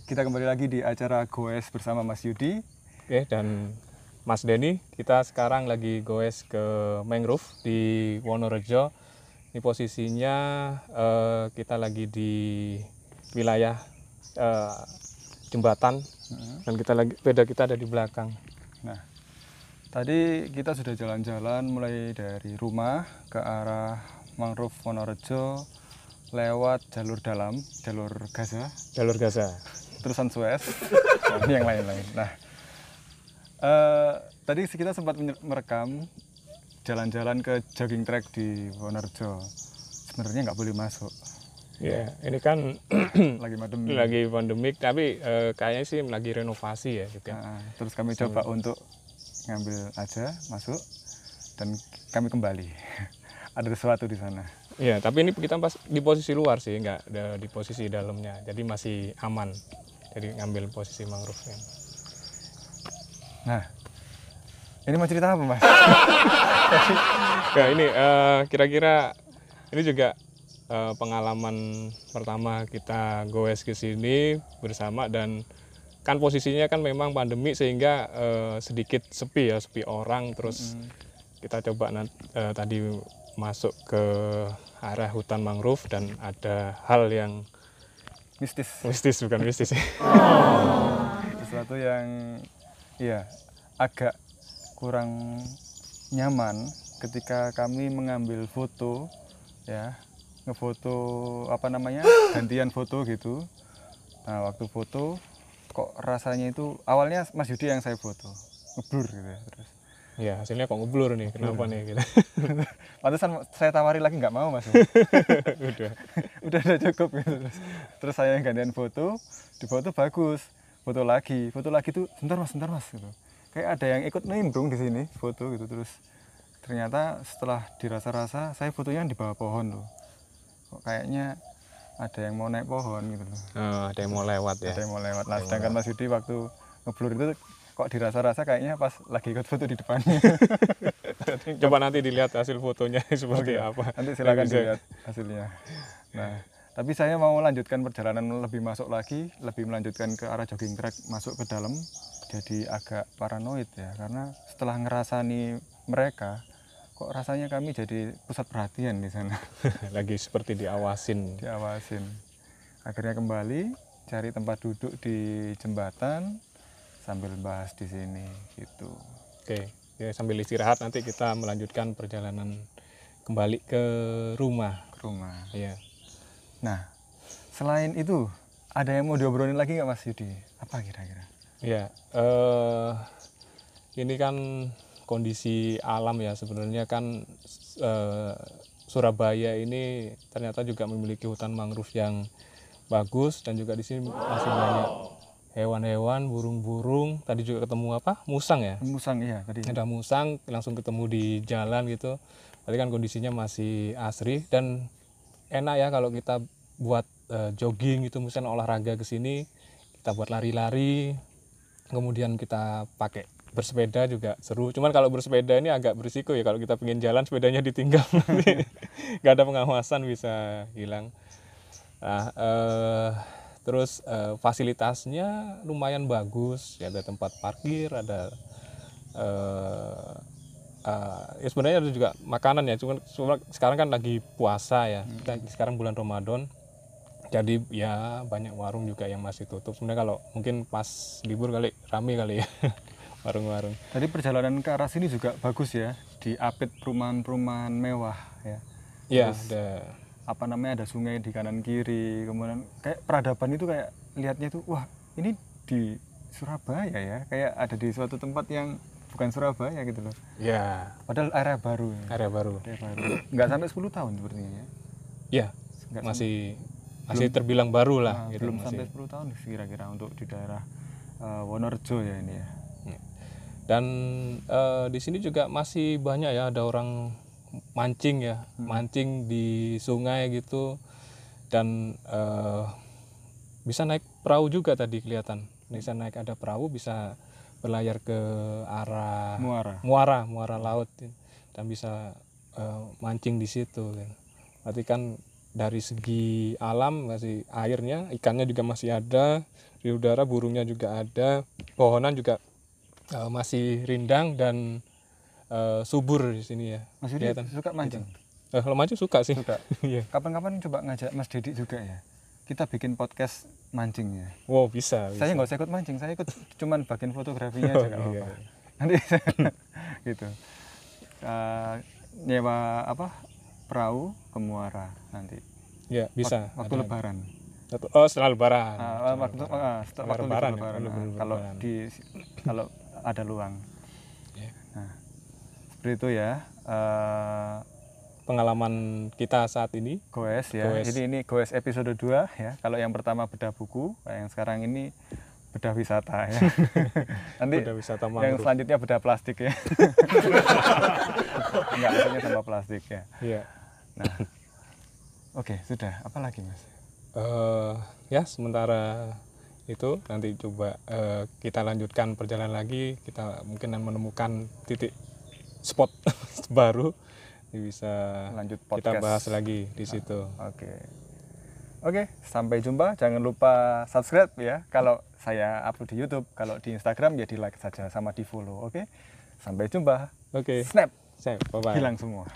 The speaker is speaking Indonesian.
kita kembali lagi di acara Goes bersama Mas Yudi. Oke, dan Mas Denny, kita sekarang lagi goes ke mangrove di Wonorejo. Ini posisinya kita lagi di wilayah jembatan, dan sepeda kita ada di belakang. Nah, tadi kita sudah jalan-jalan mulai dari rumah ke arah mangrove Wonorejo, lewat jalur dalam, jalur Gaza, terusan Suez, dan yang lain-lain. Nah, tadi kita sempat merekam jalan-jalan ke jogging track di Wonorejo. Sebenarnya nggak boleh masuk. Ya, ini kan lagi pandemik, tapi kayaknya sih lagi renovasi ya. Gitu. Terus kami coba untuk ngambil aja, masuk, dan kami kembali. Ada sesuatu di sana. Iya, tapi ini kita pas di posisi luar sih, nggak di posisi dalamnya, jadi masih aman. Jadi ngambil posisi mangrove-nya. Nah, ini mau cerita apa, Mas? Nah, ini kira-kira ini juga pengalaman pertama kita goes ke sini bersama, dan kan posisinya kan memang pandemi sehingga sedikit sepi orang, terus kita coba tadi masuk ke arah hutan mangrove dan ada hal yang mistis bukan mistis sih. Sesuatu yang agak kurang nyaman ketika kami mengambil foto, ya, ngefoto gantian foto gitu. Nah, waktu foto kok rasanya itu awalnya Mas Yudi yang saya foto, ngeblur gitu ya, terus ya hasilnya kok ngeblur nih, kenapa nih gitu. Pantesan saya tawari lagi nggak mau, Mas. udah cukup gitu. Terus saya yang gantian foto, di foto bagus, foto lagi tuh sebentar mas gitu. Kayak ada yang ikut nimbrung di sini foto gitu. Terus ternyata setelah dirasa-rasa saya fotonya di bawah pohon loh. Kok kayaknya ada yang mau naik pohon gitu loh. Ada yang mau lewat ya. Ada yang mau lewat. Nah, sedangkan Mas Yudi waktu ngeblur itu kok dirasa-rasa kayaknya pas lagi ikut foto di depannya. Coba nanti dilihat hasil fotonya seperti apa. Nanti silakan dilihat hasilnya. Nah, tapi saya mau lanjutkan perjalanan lebih masuk lagi, lebih melanjutkan ke arah jogging track, masuk ke dalam. Jadi agak paranoid ya, karena setelah ngerasani mereka, kok rasanya kami jadi pusat perhatian di sana. Lagi seperti diawasin. Akhirnya kembali cari tempat duduk di jembatan sambil bahas di sini gitu. Oke, ya, sambil istirahat nanti kita melanjutkan perjalanan kembali ke rumah. Iya. Nah, selain itu ada yang mau diobrolin lagi nggak Mas Yudi? Apa kira-kira? Ya, ini kan kondisi alam ya, sebenarnya kan Surabaya ini ternyata juga memiliki hutan mangrove yang bagus, dan juga di sini masih banyak hewan-hewan, burung-burung. Tadi juga ketemu musang ya? Musang, iya tadi. Ada musang, langsung ketemu di jalan gitu. Tadi kan kondisinya masih asri dan enak ya kalau kita buat jogging gitu, misalnya olahraga ke sini, kita buat lari-lari, kemudian kita pakai bersepeda juga seru. Cuman kalau bersepeda ini agak berisiko ya, kalau kita pengen jalan sepedanya ditinggal nanti nggak ada pengawasan, bisa hilang. Nah, terus fasilitasnya lumayan bagus ya, ada tempat parkir, ada ya sebenarnya ada juga makanan ya, cuman sekarang kan lagi puasa ya, sekarang bulan Ramadan, jadi ya banyak warung juga yang masih tutup. Sebenarnya kalau mungkin pas libur rame kali ya warung-warung. Tadi perjalanan ke arah sini juga bagus ya, diapit perumahan-perumahan mewah ya. Iya, ada sungai di kanan kiri, kemudian kayak peradaban itu kayak lihatnya tuh, wah ini di Surabaya ya, kayak ada di suatu tempat yang bukan Surabaya gitu loh. Iya. Padahal area baru. Nggak sampai 10 tahun sepertinya ya. Iya, masih terbilang baru lah. Gitu, belum sampai 10 tahun kira-kira untuk di daerah Wonorejo ya ini ya. Dan di sini juga masih banyak ya, ada orang mancing ya, mancing di sungai gitu, dan bisa naik perahu juga, tadi kelihatan bisa naik, ada perahu bisa berlayar ke arah muara laut dan bisa mancing di situ. Berarti kan dari segi alam masih airnya, ikannya juga masih ada, Di udara burungnya juga ada, pohonan juga masih rindang dan subur di sini ya. Mas Yudi Kelihatan. suka mancing? Kalau mancing suka sih. Suka. Iya. Kapan-kapan coba ngajak Mas Dedi juga ya. Kita bikin podcast mancingnya. Wow, bisa. Saya nggak usah ikut mancing, saya ikut cuman bagian fotografinya aja nggak Iya. apa-apa. Nanti gitu. Nyewa perahu ke Muara nanti. Ya, bisa. Waktu Ada. Lebaran. Setelah Lebaran. Setelah waktu Lebaran libur ya, Lebaran. libur Kalau Lebaran. kalau ada luang. Ya. Nah, seperti itu ya. Pengalaman kita saat ini. Goes ya. Goes. Jadi ini Goes episode 2 ya. Kalau yang pertama bedah buku, yang sekarang ini bedah wisata ya. Nanti Bedah wisata yang mangrove. selanjutnya bedah plastik ya. Enggak, maksudnya sampah plastik ya. Iya. Nah. Oke, sudah. Apa lagi, Mas? Ya, sementara itu nanti coba kita lanjutkan perjalanan lagi. Kita mungkin menemukan titik spot baru. Bisa Lanjut kita podcast. bahas lagi di situ. Oke, sampai jumpa. Jangan lupa subscribe ya. Kalau saya upload di YouTube, kalau di Instagram ya di like saja sama di follow. Oke, sampai jumpa. Oke. Snap, Bye-bye. hilang semua.